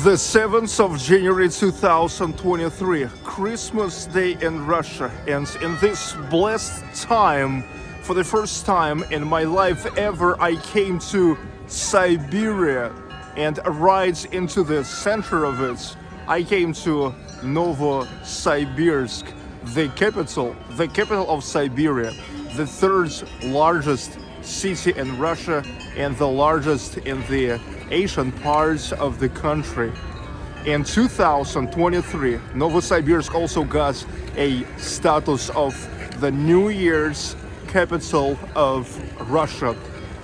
The 7th of January 2023, Christmas Day in Russia, and in this blessed time, for the first time in my life ever, I came to Siberia, and right into the center of it, I came to Novosibirsk, the capital of Siberia, the third largest city in Russia and the largest in the Asian parts of the country. In 2023, Novosibirsk also got a status of the New Year's capital of Russia.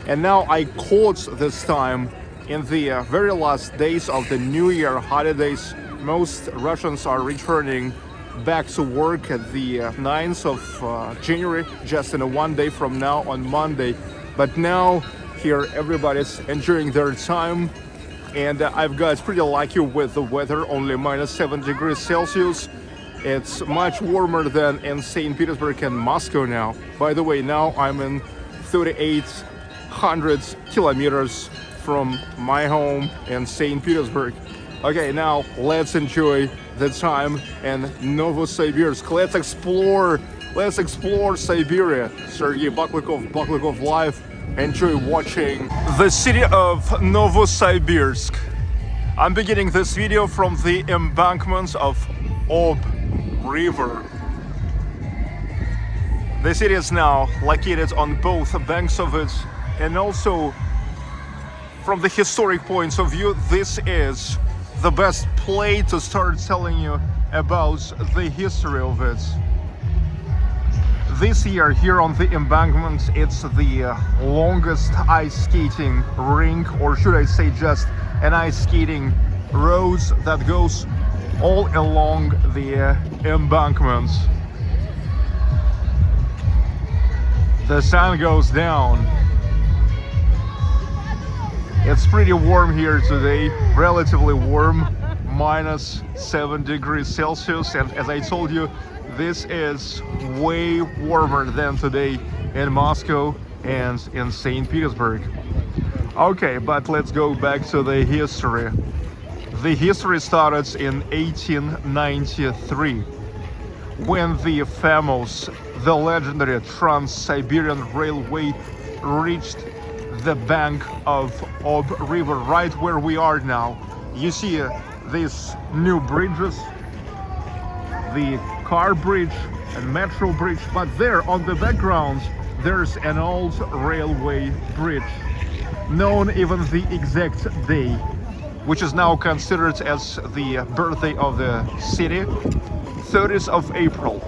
And now I caught this time in the very last days of the New Year holidays. Most Russians are returning back to work at the 9th of January, just in one day from now on Monday. But now here everybody's enjoying their time, and I've got pretty lucky with the weather, only -7 degrees Celsius. It's much warmer than in St. Petersburg and Moscow now. By the way, now I'm in 3,800 kilometers from my home in St. Petersburg. Okay, now let's enjoy the time in Novosibirsk. Let's explore Siberia. Sergey Baklikov Live. Enjoy watching the city of Novosibirsk. I'm beginning this video from the embankments of Ob River. The city is now located on both banks of it, and also from the historic points of view, this is the best place to start telling you about the history of it. This year, here on the embankment, it's the longest ice skating rink, or should I say just an ice skating road that goes all along the embankment. The sun goes down. It's pretty warm here today, relatively warm, -7 degrees Celsius, and as I told you, this is way warmer than today in Moscow and in St. Petersburg. Okay, but let's go back to the history. The history started in 1893, when the famous, the legendary Trans-Siberian Railway reached the bank of Ob River, right where we are now. You see these new bridges, the car bridge and metro bridge, but there on the background there's an old railway bridge, known even the exact day, which is now considered as the birthday of the city, 30th of April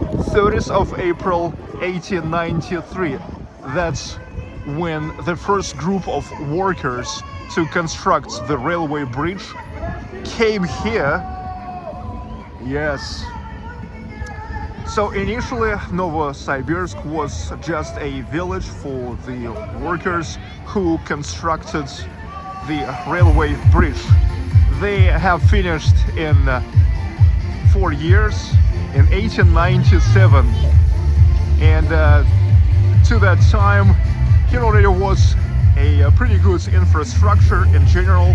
1893. That's when the first group of workers to construct the railway bridge came here. Yes. So initially, Novosibirsk was just a village for the workers who constructed the railway bridge. They have finished in 4 years, in 1897, and to that time, here already was a pretty good infrastructure in general,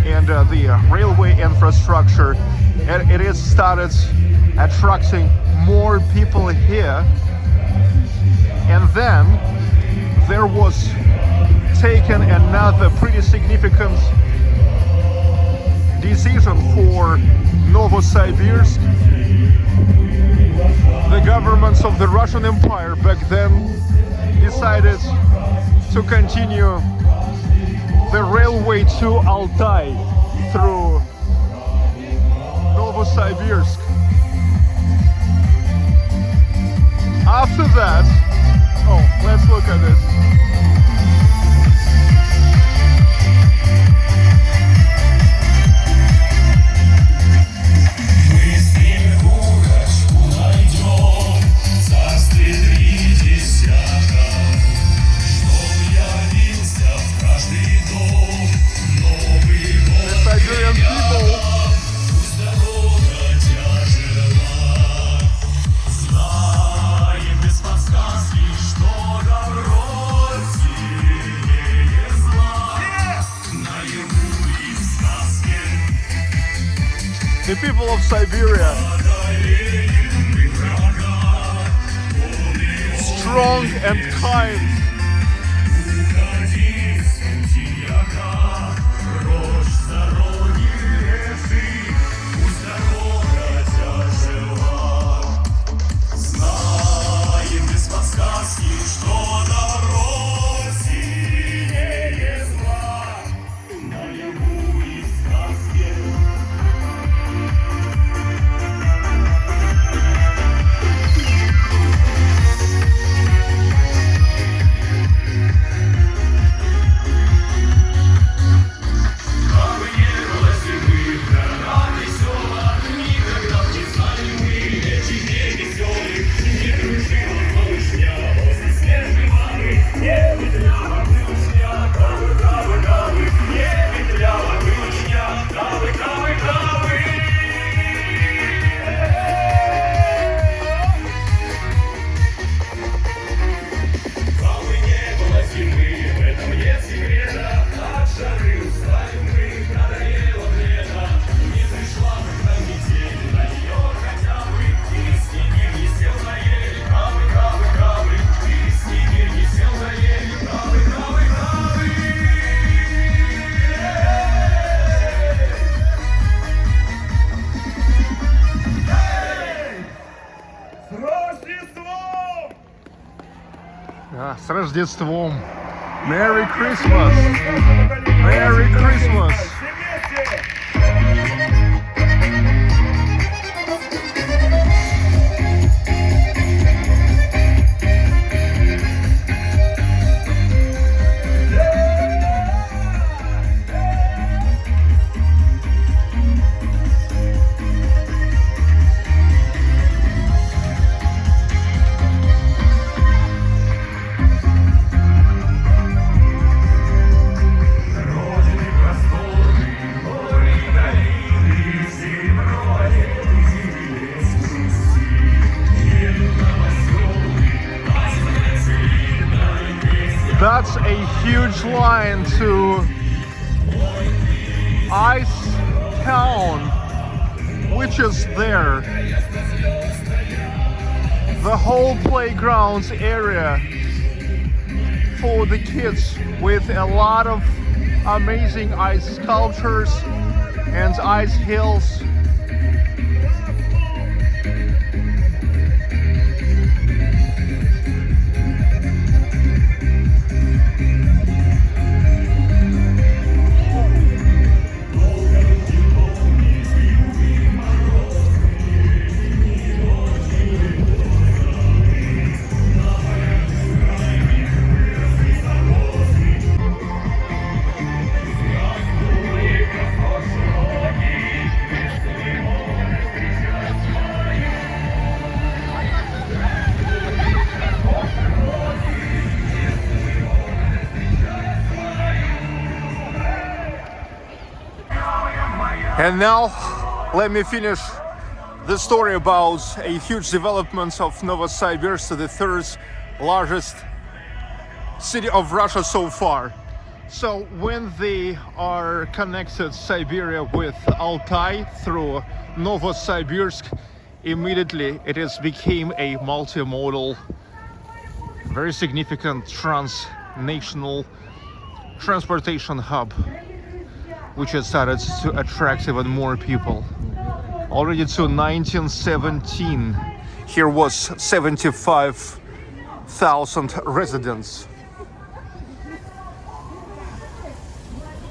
and the railway infrastructure, and it has started attracting more people here. And then there was taken another pretty significant decision for Novosibirsk. The governments of the Russian Empire back then decided to continue the railway to Altay through Novosibirsk. After that, let's look at this. The Siberian people. Подсказки, что добро the people of Siberia. Strong and kind. С Рождеством! Merry Christmas! Merry Christmas! That's a huge line to Ice Town, which is there. The whole playground area for the kids with a lot of amazing ice sculptures and ice hills. And now let me finish the story about a huge development of Novosibirsk, the third largest city of Russia so far. So when they are connected Siberia with Altai through Novosibirsk, immediately it has became a multi-modal, very significant transnational transportation hub, which has started to attract even more people. Already to 1917, here was 75,000 residents.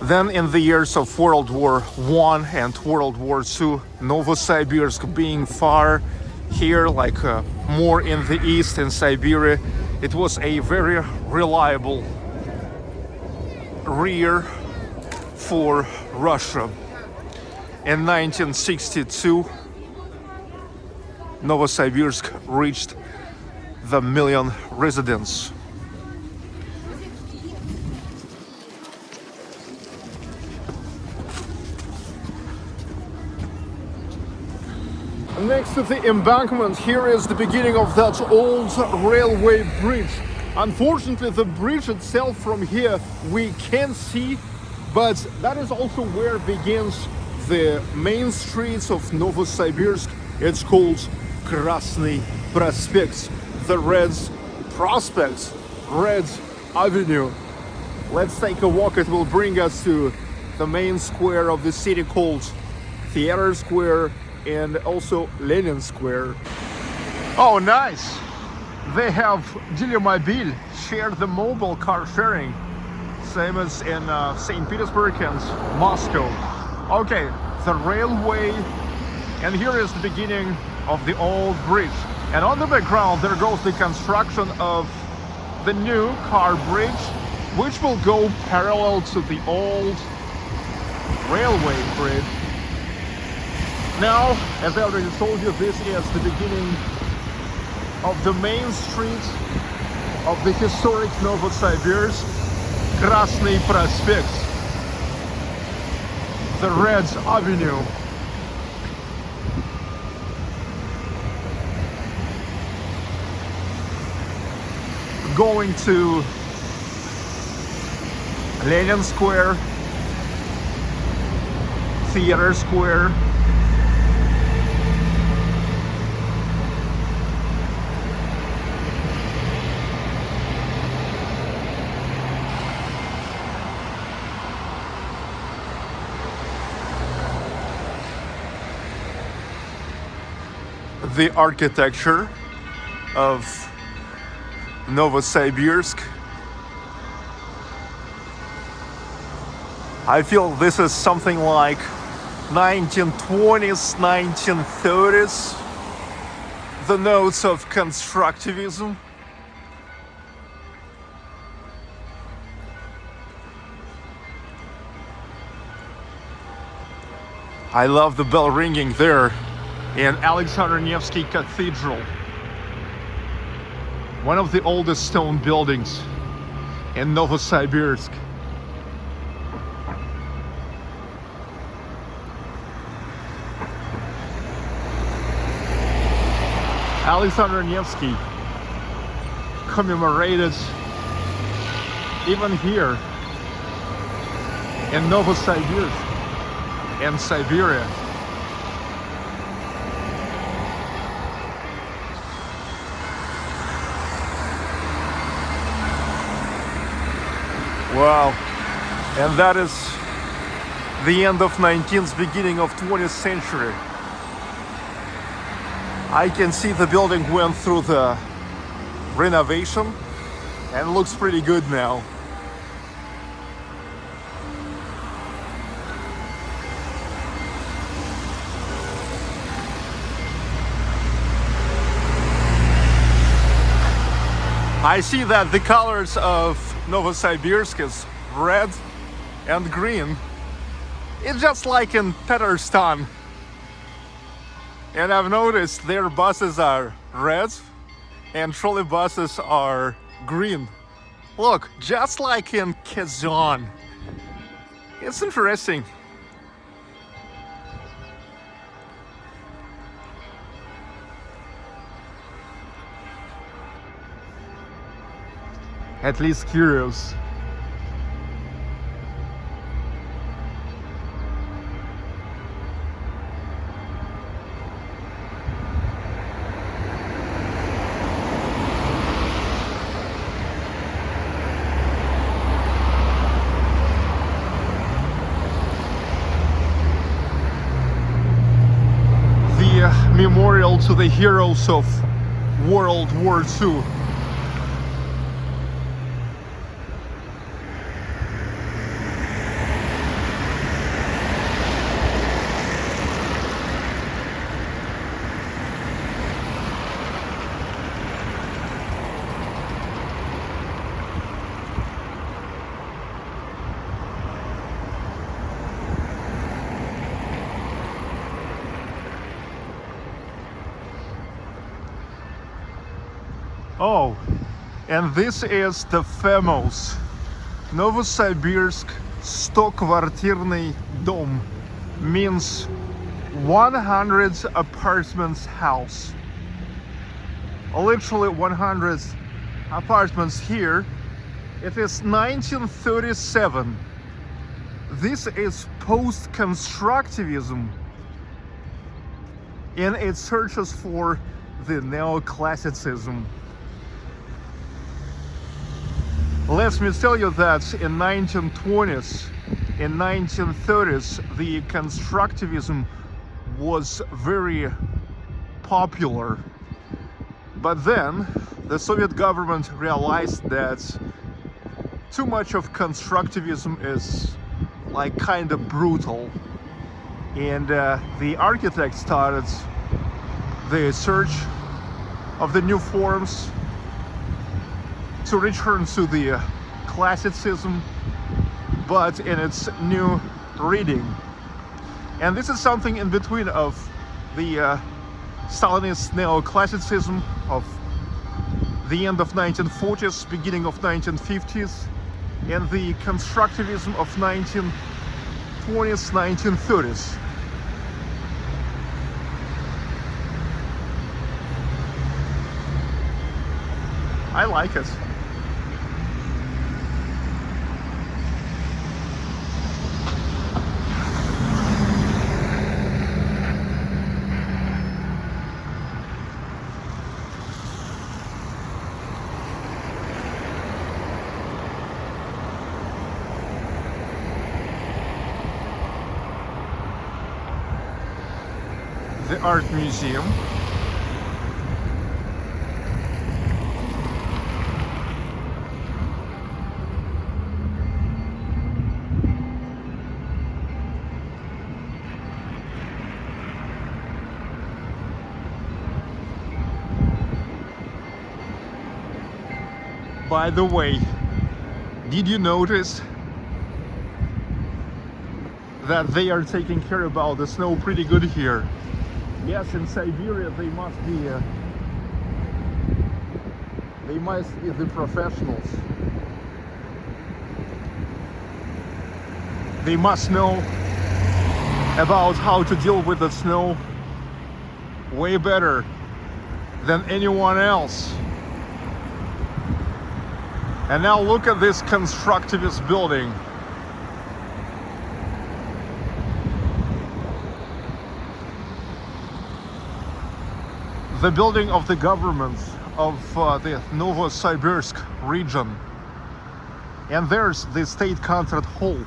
Then in the years of World War I and World War II, Novosibirsk being far here, like more in the east in Siberia, it was a very reliable rear for Russia. In 1962, Novosibirsk reached the 1 million residents. Next to the embankment, here is the beginning of that old railway bridge. Unfortunately, the bridge itself from here we can't see, but that is also where begins the main streets of Novosibirsk. It's called Krasny Prospect, the Red Prospect, Red Avenue. Let's take a walk. It will bring us to the main square of the city called Theater Square and also Lenin Square. Oh, nice! They have Dilymobile, share the mobile car sharing, same as in St. Petersburg and Moscow. Okay, the railway, and here is the beginning of the old bridge. And on the background there goes the construction of the new car bridge, which will go parallel to the old railway bridge. Now, as I already told you, this is the beginning of the main street of the historic Novosibirsk, Krasny Prospect, the Red Avenue. Going to Lenin Square, Theater Square, the architecture of Novosibirsk. I feel this is something like 1920s, 1930s, the notes of constructivism. I love the bell ringing there in Alexander Nevsky Cathedral, one of the oldest stone buildings in Novosibirsk. Alexander Nevsky commemorated even here in Novosibirsk in Siberia. Wow, and that is the end of 19th, beginning of 20th century. I can see the building went through the renovation and looks pretty good now. I see that the colors of Novosibirsk is red and green. It's just like in Tatarstan. And I've noticed their buses are red and trolley buses are green. Look, just like in Kazan. It's interesting. At least curious. The memorial to the heroes of World War II. Oh, and this is the famous Novosibirsk Stokvartirny Dom, means 100 apartments house. Literally 100 apartments here. It is 1937. This is post-constructivism, and it searches for the neoclassicism. Let me tell you that in 1920s, in 1930s, the constructivism was very popular. But then the Soviet government realized that too much of constructivism is like kind of brutal. And the architects started the search of the new forms to return to the classicism, but in its new reading. And this is something in between of the Stalinist neoclassicism of the end of 1940s, beginning of 1950s, and the constructivism of 1920s, 1930s. I like it. The art museum. By the way, did you notice that they are taking care about the snow pretty good here? Yes, in Siberia they must be the professionals. They must know about how to deal with the snow way better than anyone else. And now look at this constructivist building. The building of the government of the Novosibirsk region. And there's the state concert hall,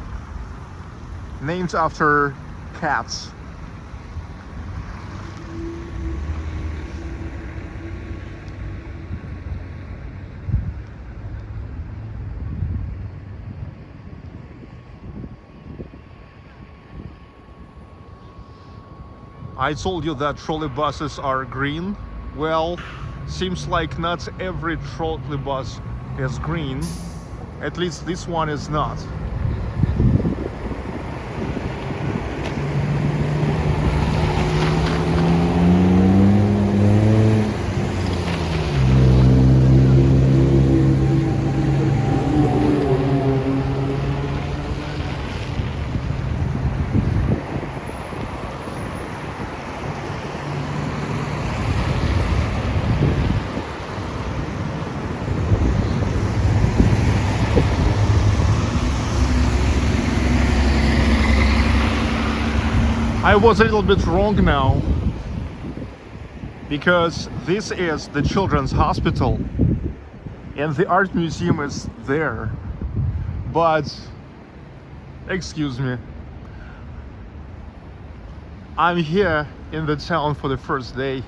named after cats. I told you that trolley buses are green. Well, seems like not every trolley bus is green. At least this one is not. I was a little bit wrong now, because this is the children's hospital and the art museum is there. But excuse me, I'm here in the town for the first day.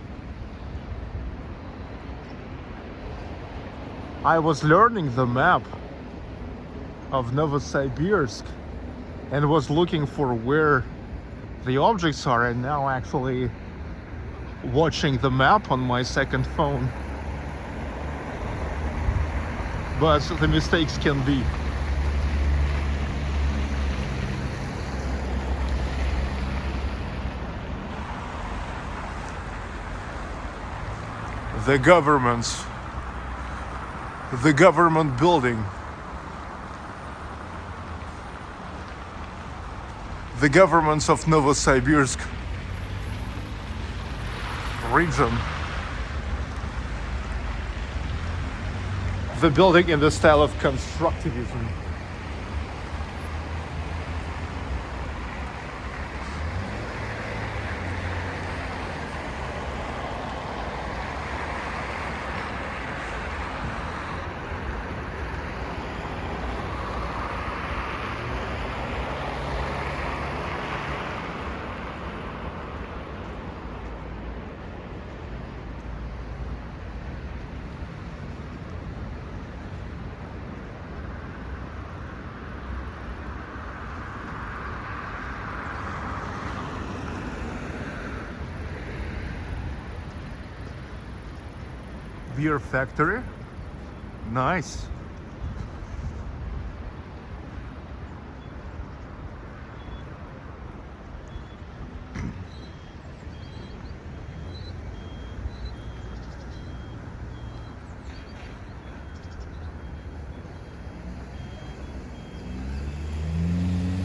I was learning the map of Novosibirsk and was looking for where the objects are, and now actually watching the map on my second phone. But the mistakes can be. The government building. The governments of Novosibirsk region. The building in the style of constructivism. beer factory. Nice.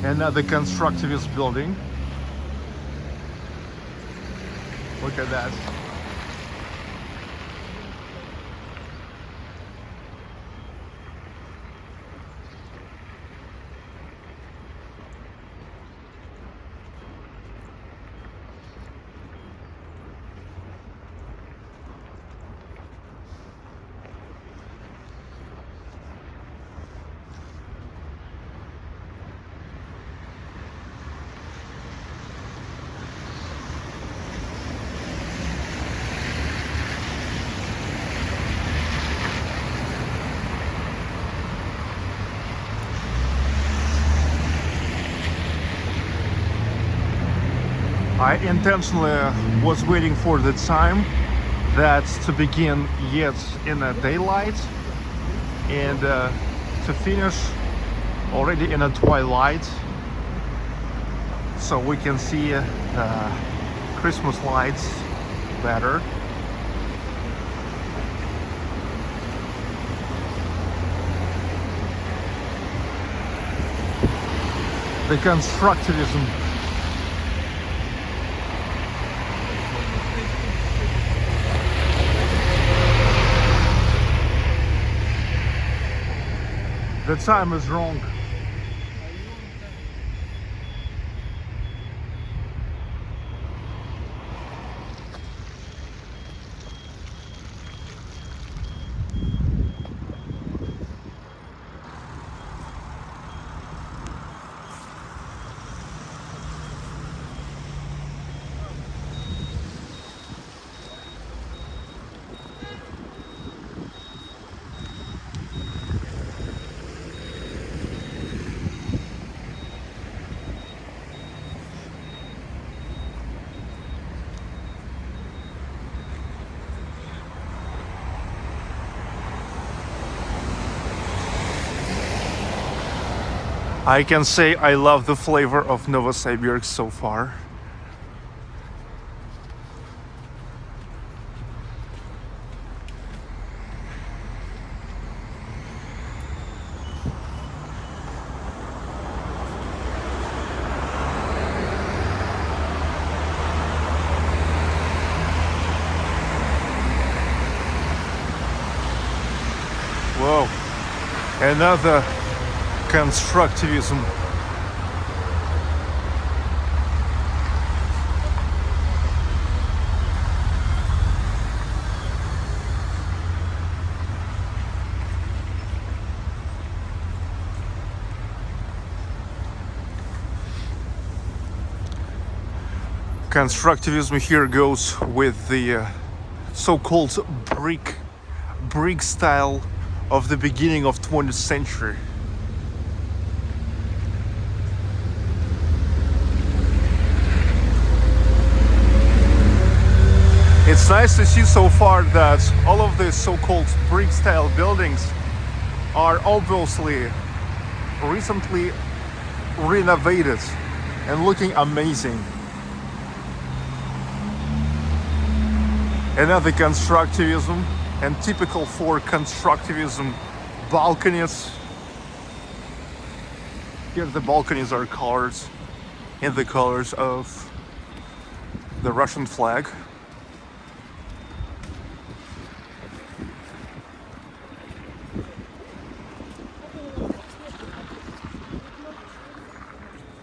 Another constructivist building. Look at that. I intentionally was waiting for the time that's to begin yet in the daylight and to finish already in a twilight, so we can see the Christmas lights better. The constructivism. The time is wrong. I can say I love the flavor of Novosibirsk so far. Whoa, another constructivism. Constructivism here goes with the so-called brick style of the beginning of 20th century. It's nice to see so far that all of these so-called brick-style buildings are obviously recently renovated and looking amazing. Another constructivism, and typical for constructivism, balconies. Here the balconies are colored in the colors of the Russian flag.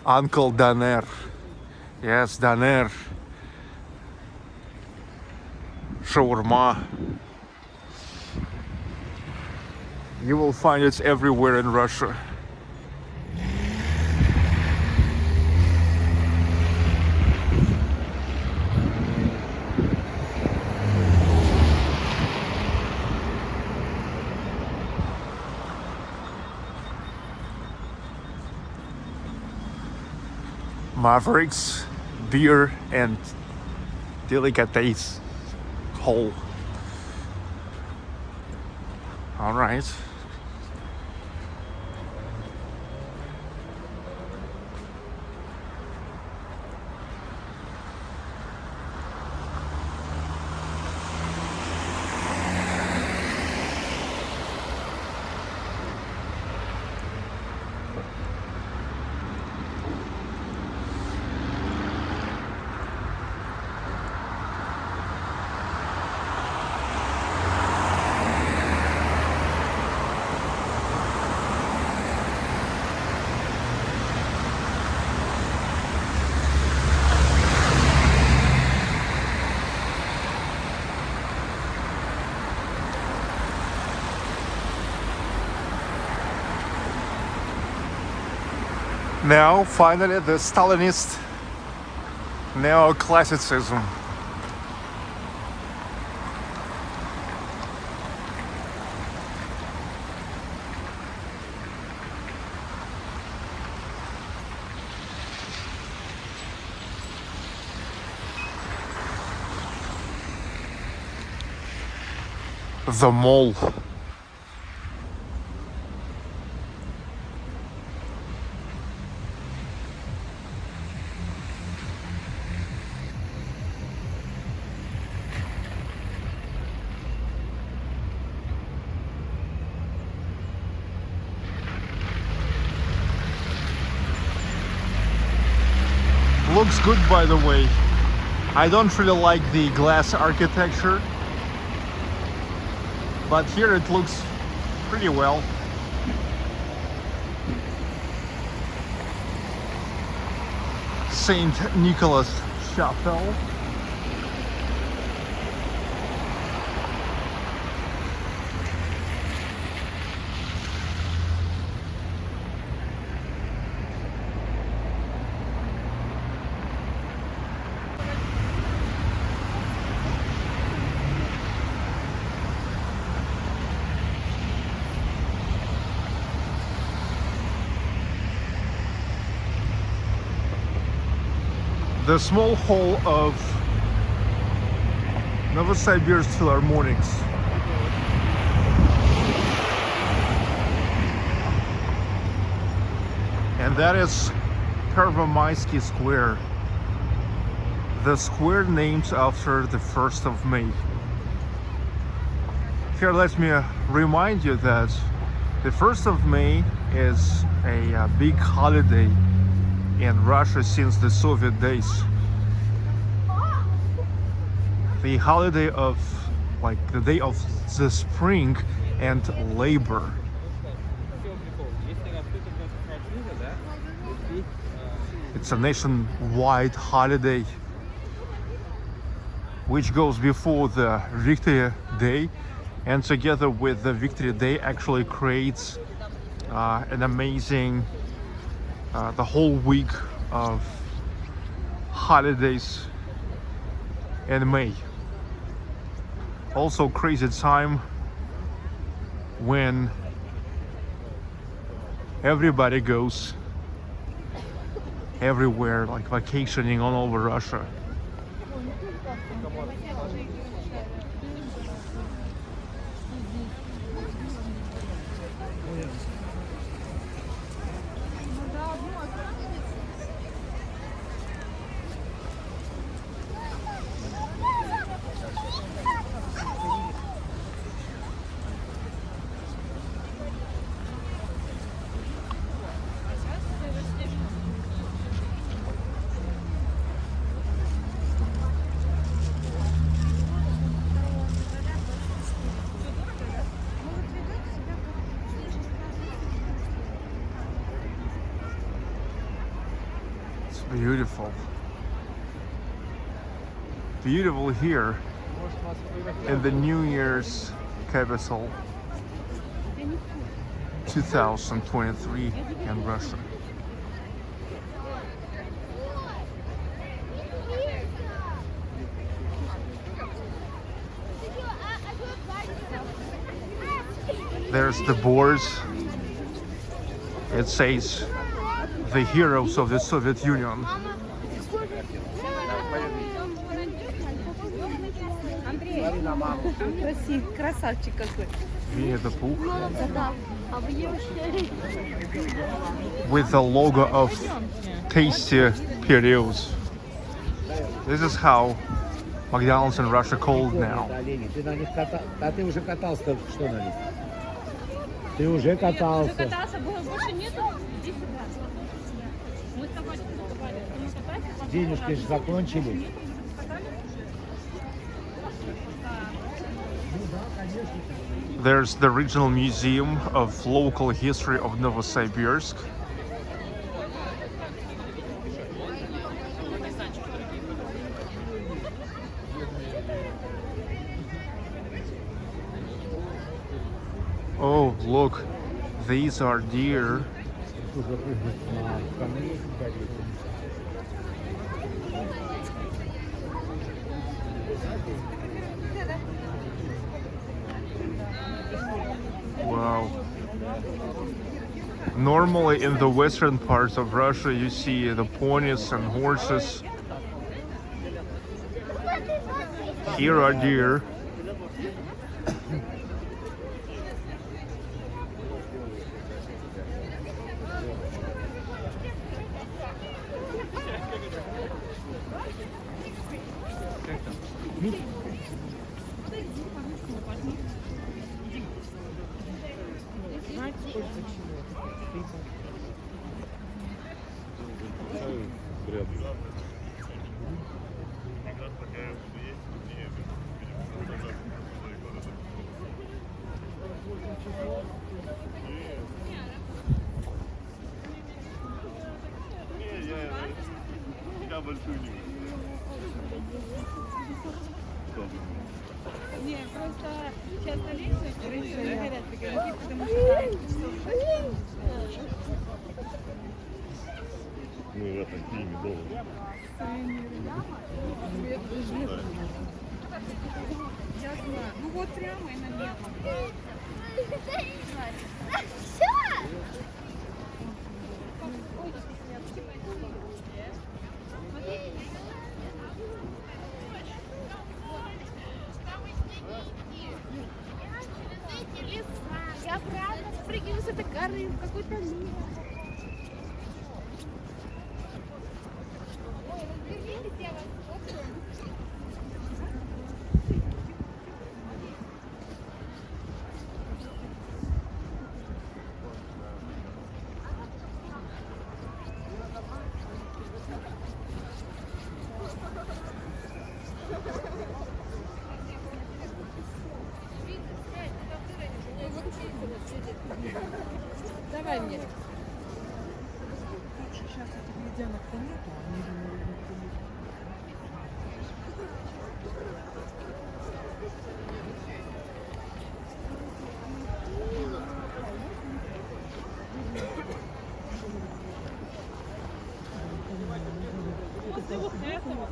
Uncle Daner. Yes, Daner. Shawarma. You will find it everywhere in Russia. Mavericks, beer and delicatessen hall. All right. Now, finally, the Stalinist neoclassicism. The mall. Looks good, by the way. I don't really like the glass architecture, but here it looks pretty well. St. Nicholas Chapel. The small hall of Novosibirsk Philharmonics. And that is Первомайский Square. The square named after the 1st of May. Here, let me remind you that the 1st of May is a big holiday in Russia since the Soviet days. The holiday of, like, the day of the spring and labor. It's a nationwide holiday which goes before the Victory Day, and together with the Victory Day actually creates an amazing the whole week of holidays in May. Also crazy time when everybody goes everywhere, like vacationing all over Russia. Beautiful. Beautiful here in the New Year's capital 2023 in Russia. There's the boards. It says the heroes of the Soviet Union. Красавчик какой. Winnie the Pooh with the logo of Tasty Periods. This is how McDonald's in Russia called now. Ты на них а ты уже катался только что на них. Ты уже катался. Катался, больше нету. Иди сюда. Мы с тобой покупали. Денежки же закончились. There's the regional museum of local history of Novosibirsk. Oh, look, these are deer. Wow. Normally in the western parts of Russia you see the ponies and horses. Here are deer. Не, просто сейчас на лекции горят огоньки, потому что Мы в этом фильме долго. я знаю. Ну вот прямо и налево. Я обратно спрыгиваю с этой горы в какой-то мир. Ой, разберитесь, я вас фоткаю. Давай мне. После вот этого.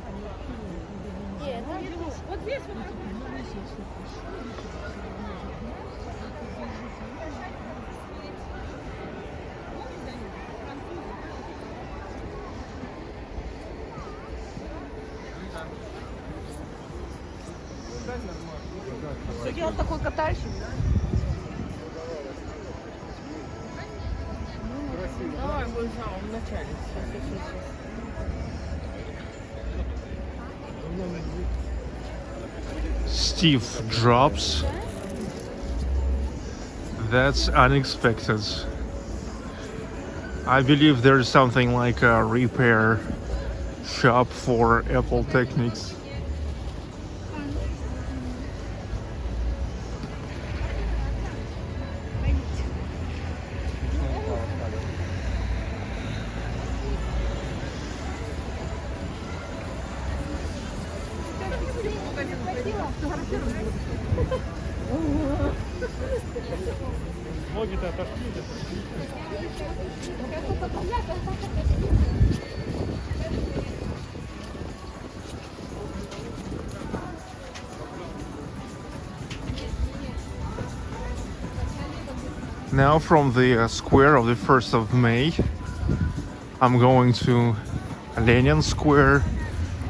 Нет, Вот здесь вот. я такой катальщик. Давай, будем в самом начале. Steve drops. That's unexpected. I believe there's something like a repair shop for Apple Technics. Ноги-то отошли. Now from the square of the 1st of May, I'm going to Lenin Square,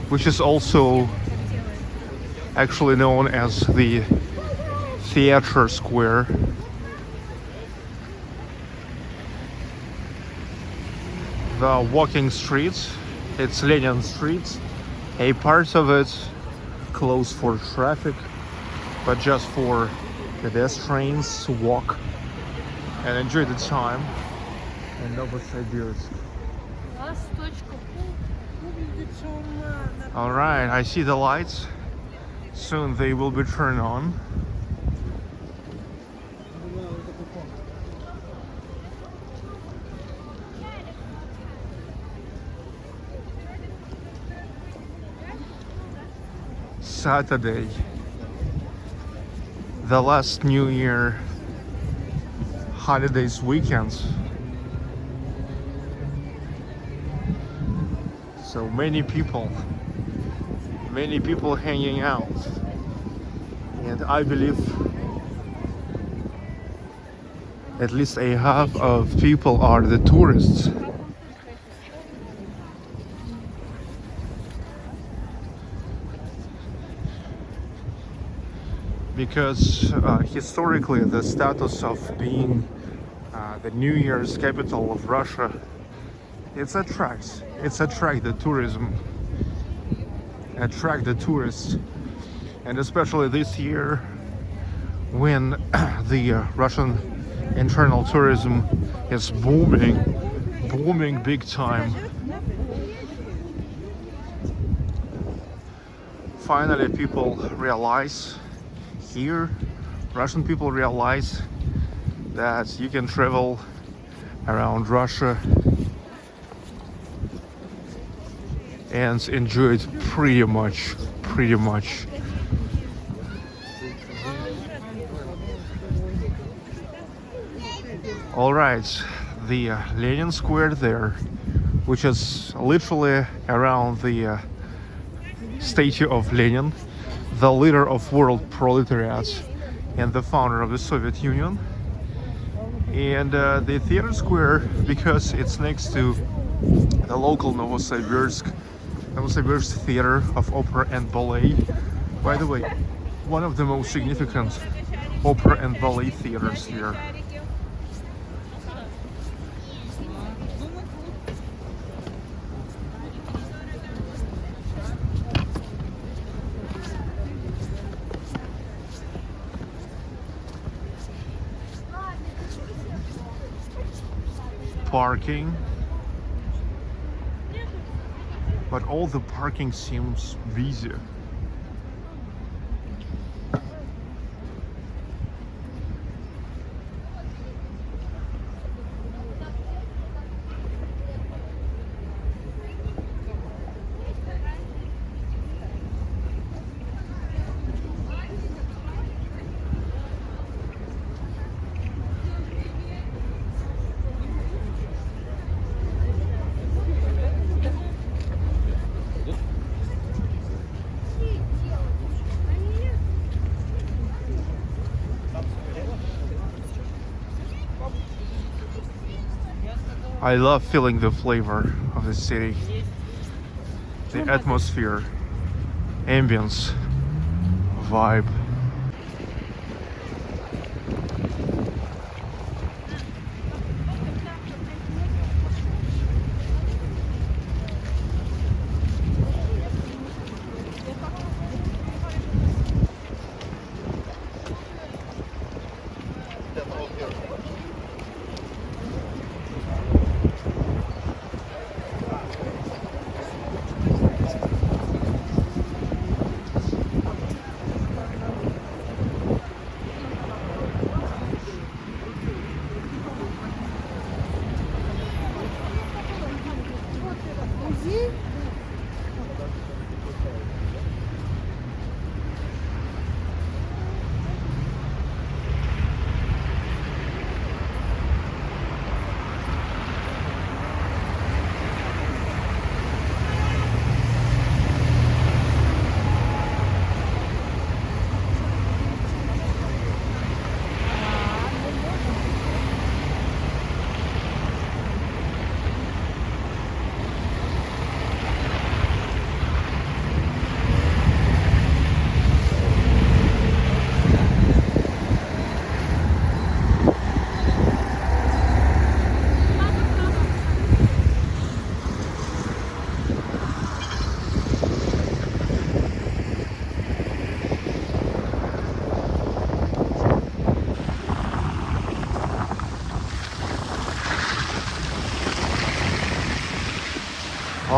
which is also actually known as the Theatre Square. The walking streets, it's Lenin Street. A part of it closed for traffic, but just for pedestrians to walk and enjoy the time in Novosibirsk. Alright, I see the lights. Soon they will be turned on. Saturday, the last New Year holidays weekends. So many people hanging out, and I believe at least a half of people are the tourists. Because historically the status of being the New Year's capital of Russia, it attracts the tourism, attract the tourists, and especially this year when the Russian internal tourism is booming big time. Finally people realize, here Russian people realize that you can travel around Russia and enjoy it pretty much. All right, the Lenin Square there, which is literally around the statue of Lenin, the leader of world proletariat and the founder of the Soviet Union. And the Theatre Square, because it's next to the local Novosibirsk Theater of Opera and Ballet. By the way, one of the most significant opera and ballet theaters here. Parking, but all the parking seems busy. I love feeling the flavor of the city, the atmosphere, ambience, vibe.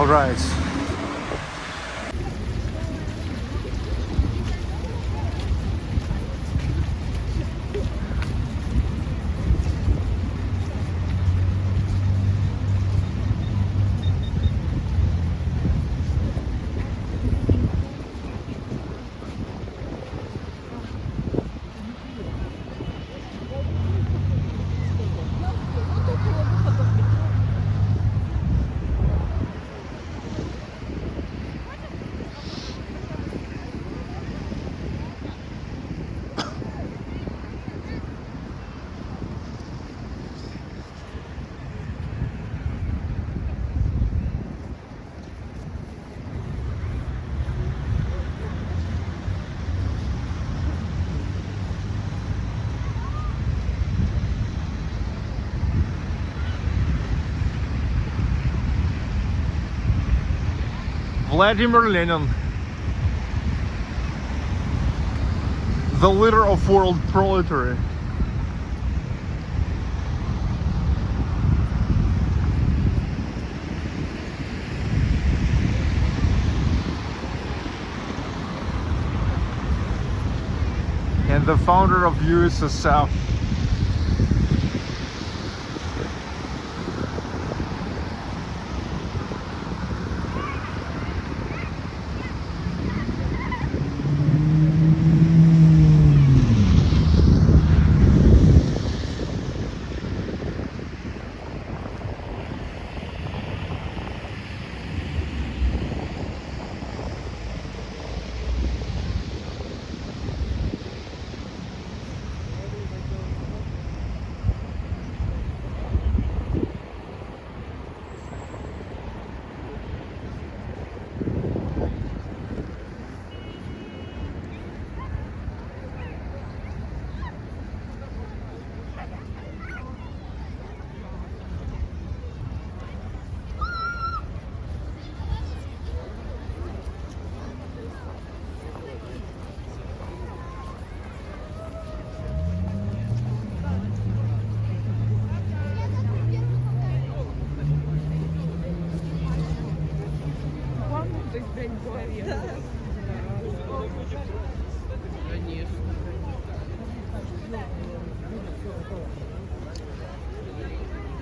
All right. Vladimir Lenin, the leader of world proletariat. And the founder of USSR.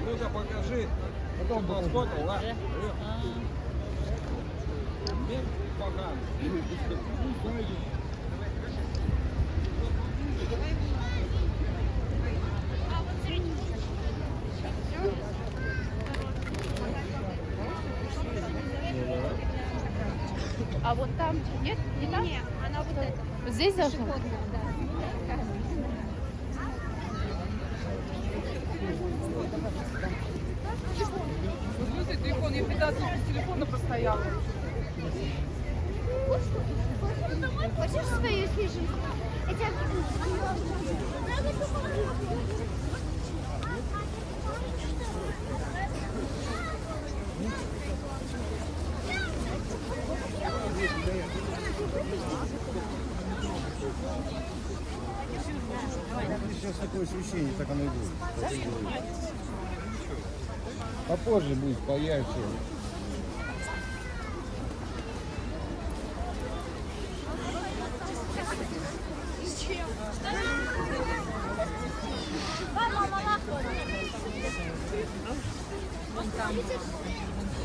Ну-ка покажи. Потом поскотал, да? Погано. А вот там нет? Не там? Нет, она вот эта. Вот здесь должна? В смысле телефон? Я 15 минут с телефона простояла. Хочешь свою снежинку? Сейчас такое освещение, так оно и будет. Попозже будет, поярче.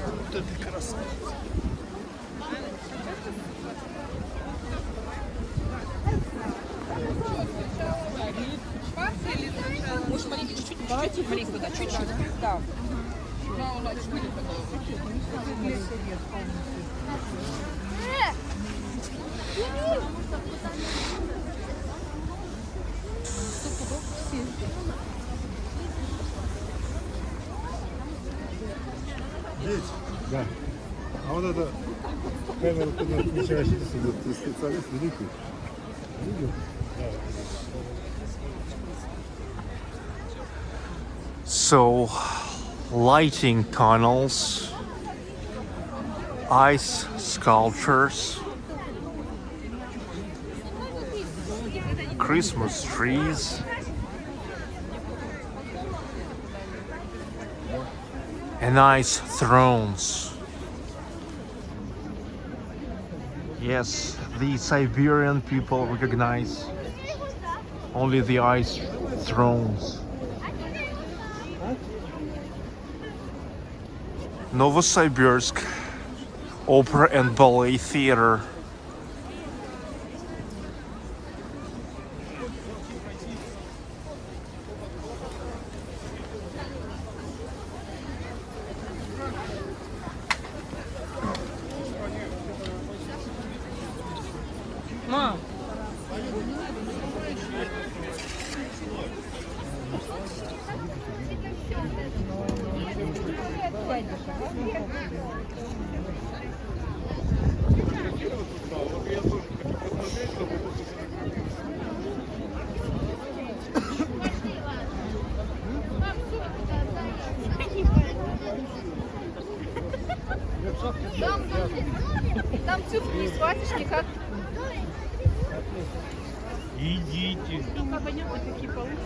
Вот это красота. Может, маленький чуть-чуть? Давайте маленький, да, чуть-чуть. Да. Здесь? Да. А вот это камера, ты отмечаешь, ты специалист великий. Видел? So, lighting tunnels, ice sculptures, Christmas trees, and ice thrones. Yes, the Siberian people recognize only the ice thrones. Novosibirsk Opera and Ballet Theater. Мам. Там цифры не схватишь никак. Идите. Ну, понятно, какие получится.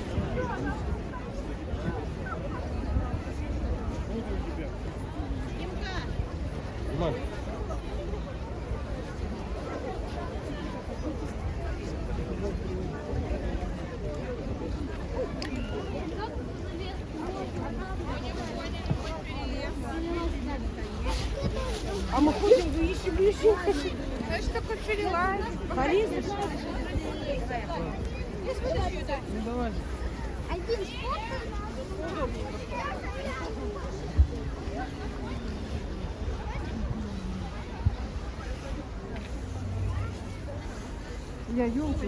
А мы ходим выше. Знаешь, такой перелаз. Порезать? Один Я елку.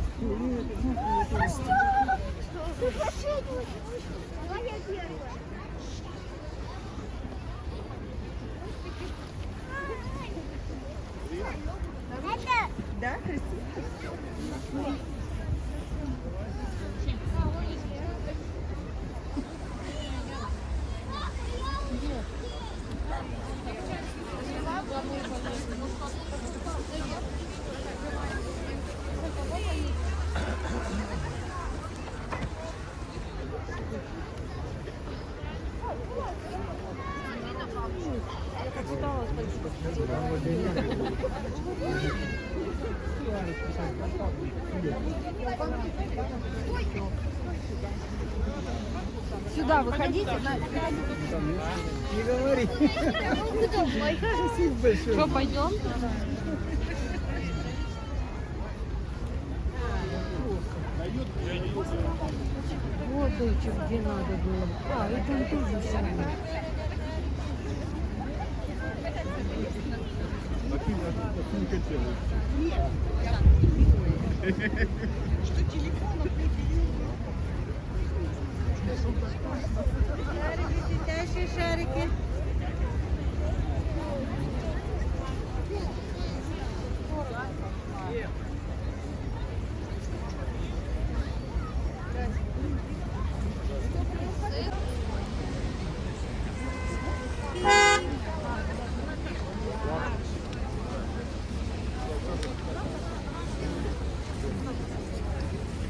Да, красиво. Сюда выходите. Не говори. Что, пойдем? Вот дочек, где надо было. А, это он тоже самое. Летящие шарики.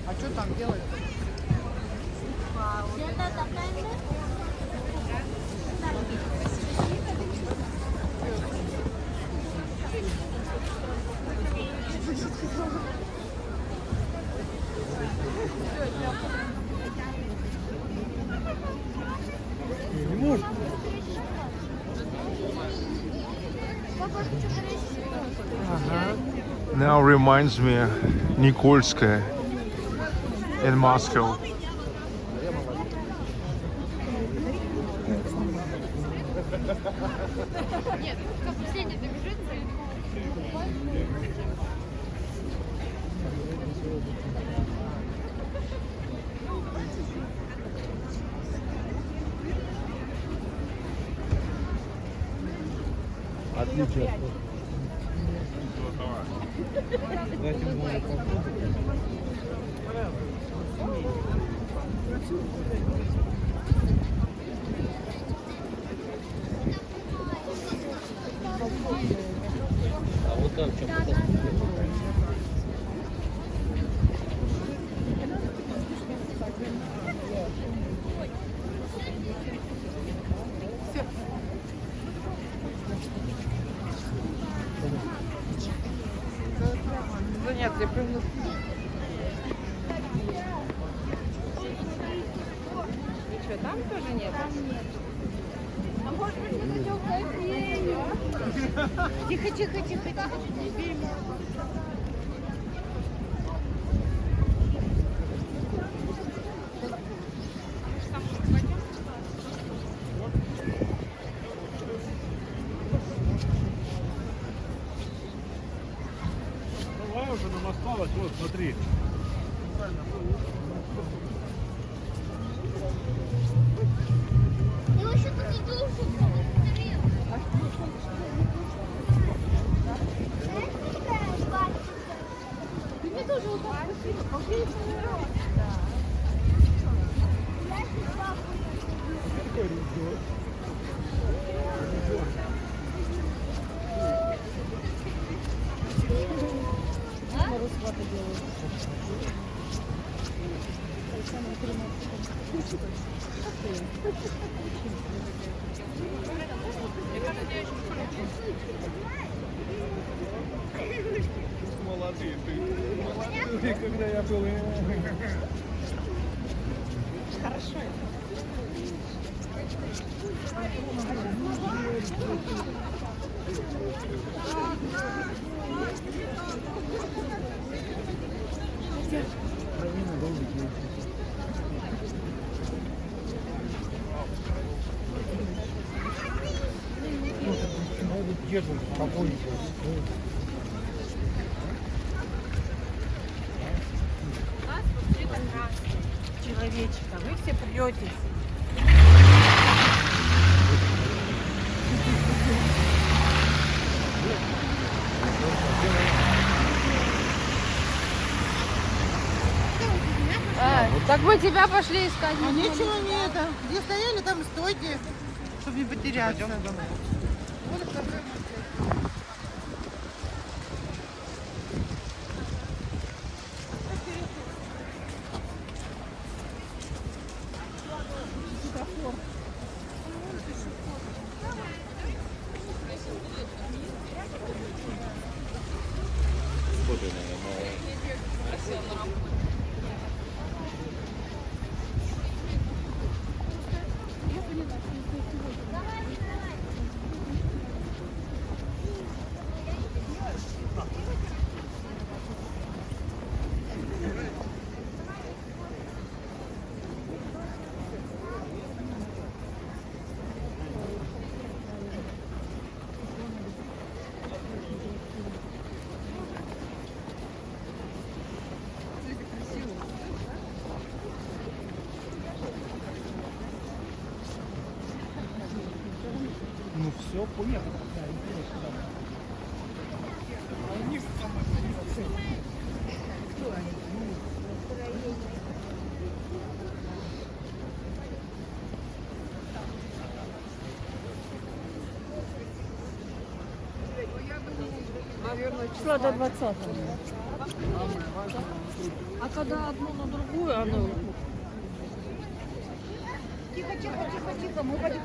А что там делать? Now reminds me Nikolskaya in Moscow. Нет, как последний добежится и... Отлично. А вот там что? заняться, я прыгну. Ничего, там тоже нет? А может быть, мы идем в кофейню? Тихо, тихо, тихо, тихо. Не берем. Давай уже нам осталось, вот смотри. Я еще тут не должен. Ты мне тоже вот так посмотри. Молодцы, ты когда я был. Хорошо. Держим спокойненько. Человечка, вы все претесь. Так мы тебя пошли искать. А нечего не это. Где стояли, там и стойте, чтобы не потеряться. Ну все, понятно. Числа до 20-го. А когда одно на другую, оно... Тихо, тихо, тихо, тихо. Мы пойдем.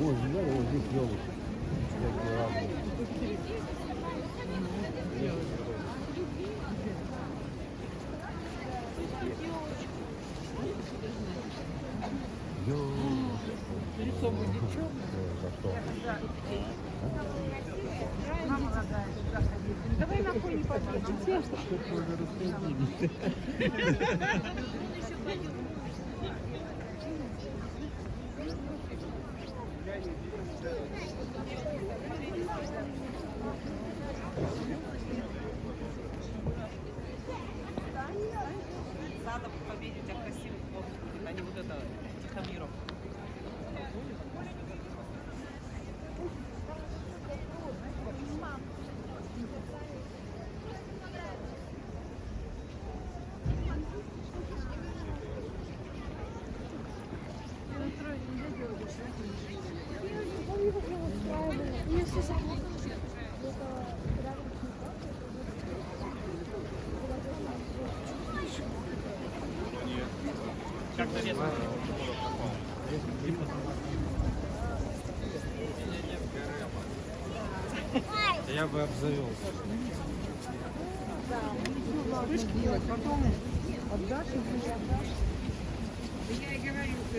Ой, не надо, вот здесь елочки. Лицо будет черное. За что? Давай на фоне подойдем. Надо пометить о красивых фотках, а не вот это Тихомиров. Я бы обзавелся. Вспышки делать, потом отдашь и Я и говорю, что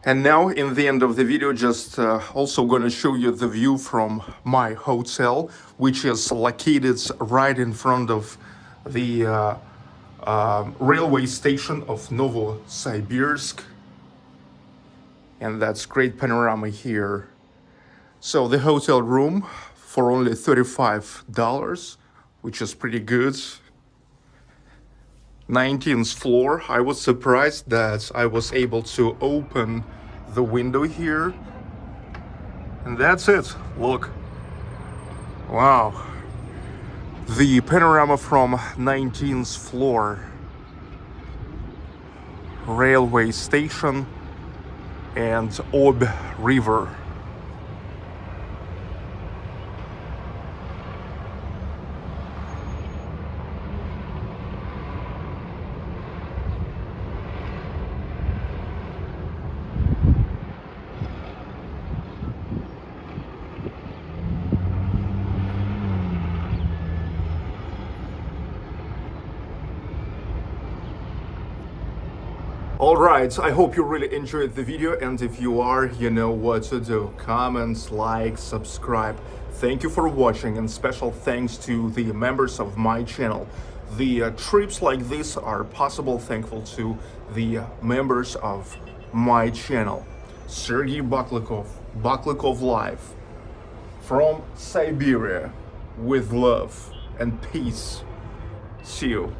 And now, in the end of the video, just also gonna show you the view from my hotel, which is located right in front of the railway station of Novosibirsk. And that's great panorama here. So the hotel room for only $35, which is pretty good. 19th floor. I was surprised that I was able to open the window here. And that's it. Look. Wow. The panorama from 19th floor. Railway station and Ob River. Alright, I hope you really enjoyed the video, and if you are, you know what to do. Comments, like, subscribe. Thank you for watching, and special thanks to the members of my channel. The trips like this are possible thankful to the members of my channel. Sergey Baklikov Live, from Siberia, with love and peace. See you.